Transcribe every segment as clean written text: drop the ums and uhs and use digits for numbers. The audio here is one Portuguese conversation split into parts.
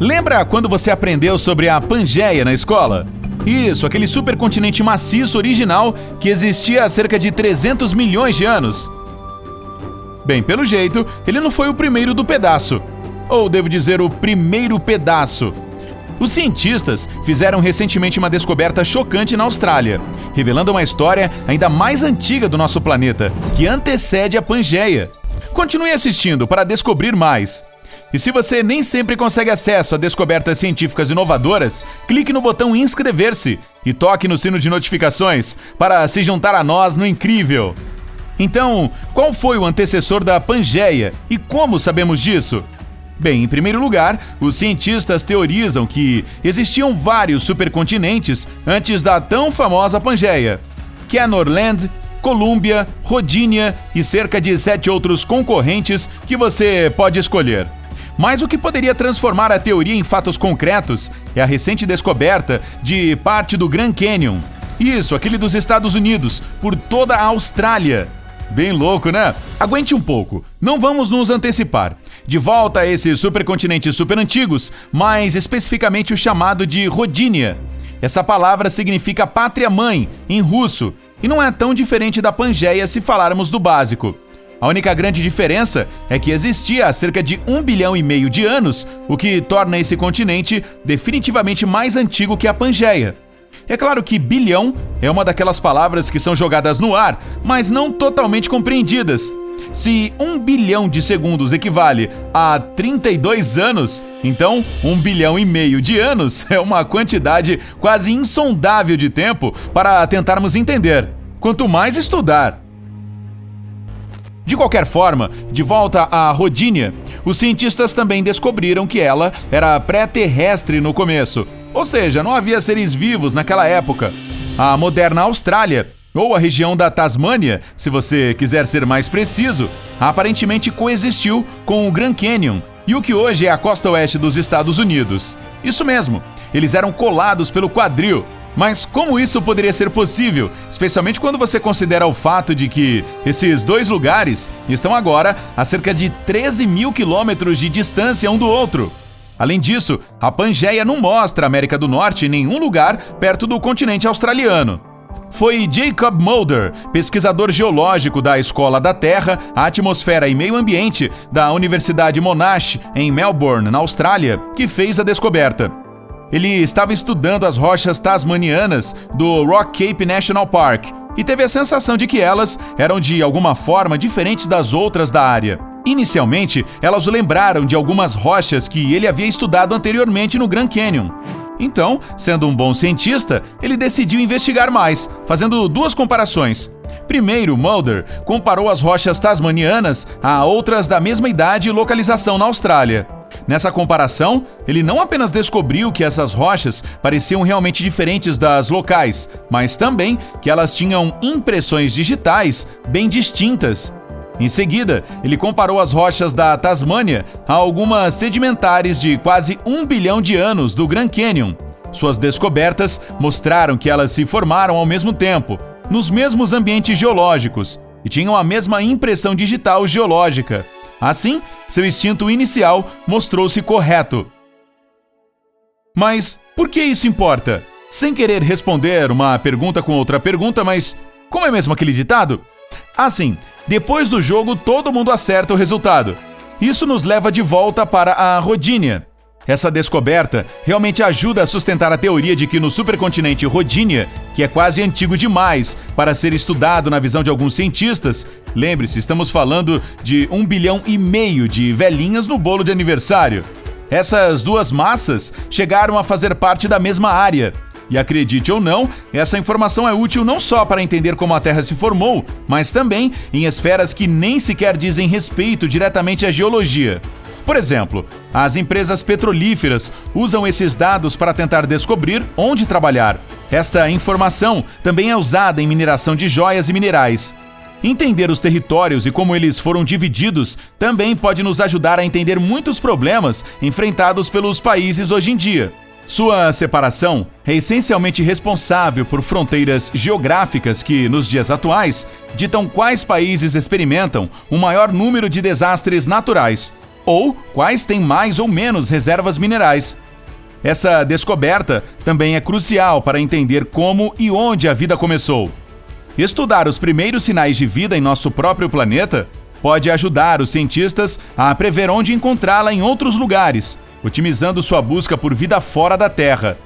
Lembra quando você aprendeu sobre a Pangeia na escola? Isso, aquele supercontinente maciço original que existia há cerca de 300 milhões de anos. Bem, pelo jeito, ele não foi o primeiro do pedaço. Ou devo dizer, o primeiro pedaço. Os cientistas fizeram recentemente uma descoberta chocante na Austrália, revelando uma história ainda mais antiga do nosso planeta, que antecede a Pangeia. Continue assistindo para descobrir mais. E se você nem sempre consegue acesso a descobertas científicas inovadoras, clique no botão inscrever-se e toque no sino de notificações para se juntar a nós no incrível. Então, qual foi o antecessor da Pangeia e como sabemos disso? Bem, em primeiro lugar, os cientistas teorizam que existiam vários supercontinentes antes da tão famosa Pangeia. Kenorland, Colúmbia, Rodinia e cerca de 7 outros concorrentes que você pode escolher. Mas o que poderia transformar a teoria em fatos concretos é a recente descoberta de parte do Grand Canyon. Isso, aquele dos Estados Unidos, por toda a Austrália. Bem louco, né? Aguente um pouco, não vamos nos antecipar. De volta a esses supercontinentes superantigos, mais especificamente o chamado de Rodinia. Essa palavra significa pátria-mãe em russo e não é tão diferente da Pangeia se falarmos do básico. A única grande diferença é que existia há cerca de 1,5 bilhão de anos, o que torna esse continente definitivamente mais antigo que a Pangeia. É claro que bilhão é uma daquelas palavras que são jogadas no ar, mas não totalmente compreendidas. Se 1 bilhão de segundos equivale a 32 anos, então 1,5 bilhão de anos é uma quantidade quase insondável de tempo para tentarmos entender. Quanto mais estudar. De qualquer forma, de volta à Rodinia, os cientistas também descobriram que ela era pré-terrestre no começo, ou seja, não havia seres vivos naquela época. A moderna Austrália, ou a região da Tasmânia, se você quiser ser mais preciso, aparentemente coexistiu com o Grand Canyon e o que hoje é a costa oeste dos Estados Unidos. Isso mesmo, eles eram colados pelo quadril. Mas como isso poderia ser possível, especialmente quando você considera o fato de que esses dois lugares estão agora a cerca de 13 mil quilômetros de distância um do outro? Além disso, a Pangeia não mostra a América do Norte em nenhum lugar perto do continente australiano. Foi Jacob Mulder, pesquisador geológico da Escola da Terra, Atmosfera e Meio Ambiente da Universidade Monash, em Melbourne, na Austrália, que fez a descoberta. Ele estava estudando as rochas tasmanianas do Rock Cape National Park e teve a sensação de que elas eram de alguma forma diferentes das outras da área. Inicialmente, elas o lembraram de algumas rochas que ele havia estudado anteriormente no Grand Canyon. Então, sendo um bom cientista, ele decidiu investigar mais, fazendo duas comparações. Primeiro, Mulder comparou as rochas tasmanianas a outras da mesma idade e localização na Austrália. Nessa comparação, ele não apenas descobriu que essas rochas pareciam realmente diferentes das locais, mas também que elas tinham impressões digitais bem distintas. Em seguida, ele comparou as rochas da Tasmânia a algumas sedimentares de quase 1 bilhão de anos do Grand Canyon. Suas descobertas mostraram que elas se formaram ao mesmo tempo, nos mesmos ambientes geológicos, e tinham a mesma impressão digital geológica. Assim, seu instinto inicial mostrou-se correto. Mas por que isso importa? Sem querer responder uma pergunta com outra pergunta, mas como é mesmo aquele ditado? Assim, depois do jogo todo mundo acerta o resultado. Isso nos leva de volta para a Rodinia. Essa descoberta realmente ajuda a sustentar a teoria de que no supercontinente Rodinia, que é quase antigo demais para ser estudado na visão de alguns cientistas, lembre-se, estamos falando de 1,5 bilhão de velhinhas no bolo de aniversário. Essas duas massas chegaram a fazer parte da mesma área. E acredite ou não, essa informação é útil não só para entender como a Terra se formou, mas também em esferas que nem sequer dizem respeito diretamente à geologia. Por exemplo, as empresas petrolíferas usam esses dados para tentar descobrir onde trabalhar. Esta informação também é usada em mineração de joias e minerais. Entender os territórios e como eles foram divididos também pode nos ajudar a entender muitos problemas enfrentados pelos países hoje em dia. Sua separação é essencialmente responsável por fronteiras geográficas que, nos dias atuais, ditam quais países experimentam o maior número de desastres naturais. ou quais têm mais ou menos reservas minerais. Essa descoberta também é crucial para entender como e onde a vida começou. Estudar os primeiros sinais de vida em nosso próprio planeta pode ajudar os cientistas a prever onde encontrá-la em outros lugares, otimizando sua busca por vida fora da Terra.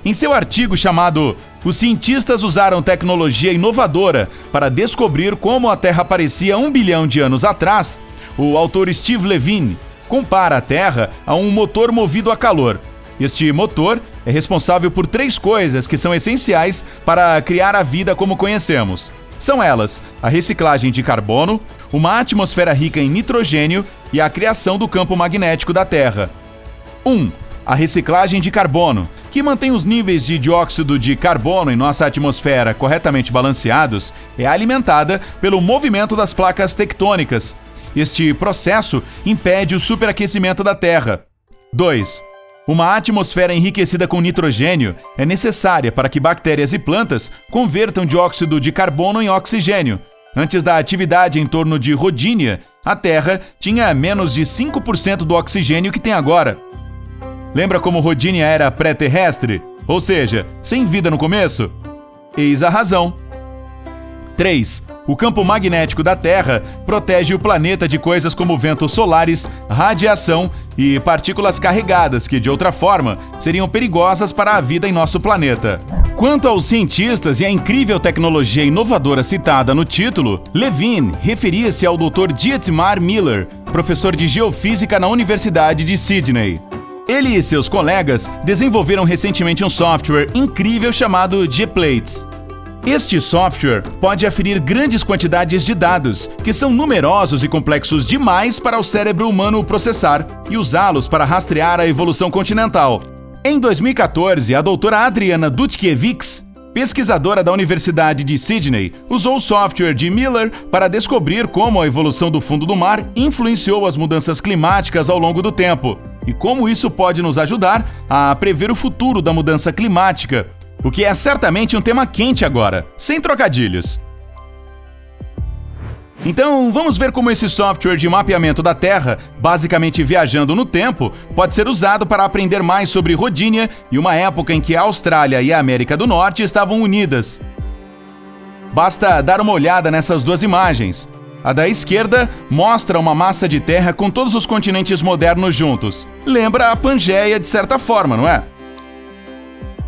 Em seu artigo chamado "Os cientistas usaram tecnologia inovadora para descobrir como a Terra parecia 1 bilhão de anos atrás", o autor Steve Levine compara a Terra a um motor movido a calor. Este motor é responsável por 3 coisas que são essenciais para criar a vida como conhecemos. São elas: a reciclagem de carbono, uma atmosfera rica em nitrogênio e a criação do campo magnético da Terra. 1. A reciclagem de carbono, que mantém os níveis de dióxido de carbono em nossa atmosfera corretamente balanceados, é alimentada pelo movimento das placas tectônicas. Este processo impede o superaquecimento da Terra. 2. Uma atmosfera enriquecida com nitrogênio é necessária para que bactérias e plantas convertam dióxido de carbono em oxigênio. Antes da atividade em torno de Rodinia, a Terra tinha menos de 5% do oxigênio que tem agora. Lembra como Rodinia era pré-terrestre? Ou seja, sem vida no começo? Eis a razão. 3. O campo magnético da Terra protege o planeta de coisas como ventos solares, radiação e partículas carregadas que, de outra forma, seriam perigosas para a vida em nosso planeta. Quanto aos cientistas e à incrível tecnologia inovadora citada no título, Levine referia-se ao Dr. Dietmar Miller, professor de geofísica na Universidade de Sydney. Ele e seus colegas desenvolveram recentemente um software incrível chamado G-Plates. Este software pode aferir grandes quantidades de dados, que são numerosos e complexos demais para o cérebro humano processar, e usá-los para rastrear a evolução continental. Em 2014, a doutora Adriana Dutkiewicz, pesquisadora da Universidade de Sydney, usou o software de Miller para descobrir como a evolução do fundo do mar influenciou as mudanças climáticas ao longo do tempo, e como isso pode nos ajudar a prever o futuro da mudança climática, o que é certamente um tema quente agora, sem trocadilhos. Então, vamos ver como esse software de mapeamento da Terra, basicamente viajando no tempo, pode ser usado para aprender mais sobre Rodinia e uma época em que a Austrália e a América do Norte estavam unidas. Basta dar uma olhada nessas 2 imagens. A da esquerda mostra uma massa de terra com todos os continentes modernos juntos. Lembra a Pangeia de certa forma, não é?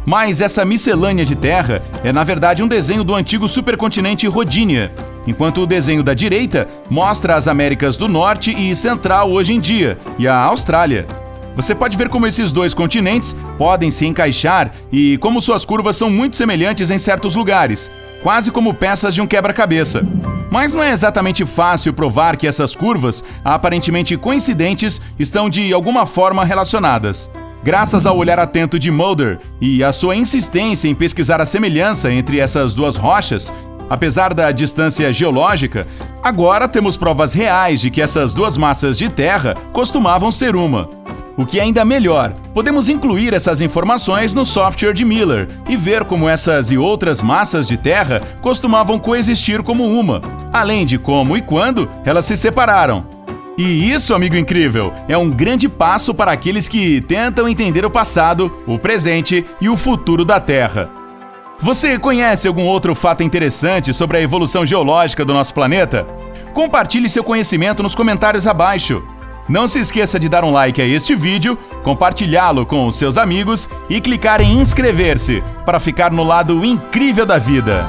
Mas essa miscelânea de terra é na verdade um desenho do antigo supercontinente Rodinia, enquanto o desenho da direita mostra as Américas do Norte e Central hoje em dia, e a Austrália. Você pode ver como esses 2 continentes podem se encaixar e como suas curvas são muito semelhantes em certos lugares, quase como peças de um quebra-cabeça. Mas não é exatamente fácil provar que essas curvas, aparentemente coincidentes, estão de alguma forma relacionadas. Graças ao olhar atento de Mulder e à sua insistência em pesquisar a semelhança entre essas 2 rochas, apesar da distância geológica, agora temos provas reais de que essas 2 massas de terra costumavam ser uma. O que é ainda melhor, podemos incluir essas informações no software de Miller e ver como essas e outras massas de terra costumavam coexistir como uma, além de como e quando elas se separaram. E isso, amigo incrível, é um grande passo para aqueles que tentam entender o passado, o presente e o futuro da Terra. Você conhece algum outro fato interessante sobre a evolução geológica do nosso planeta? Compartilhe seu conhecimento nos comentários abaixo. Não se esqueça de dar um like a este vídeo, compartilhá-lo com os seus amigos e clicar em inscrever-se para ficar no lado incrível da vida.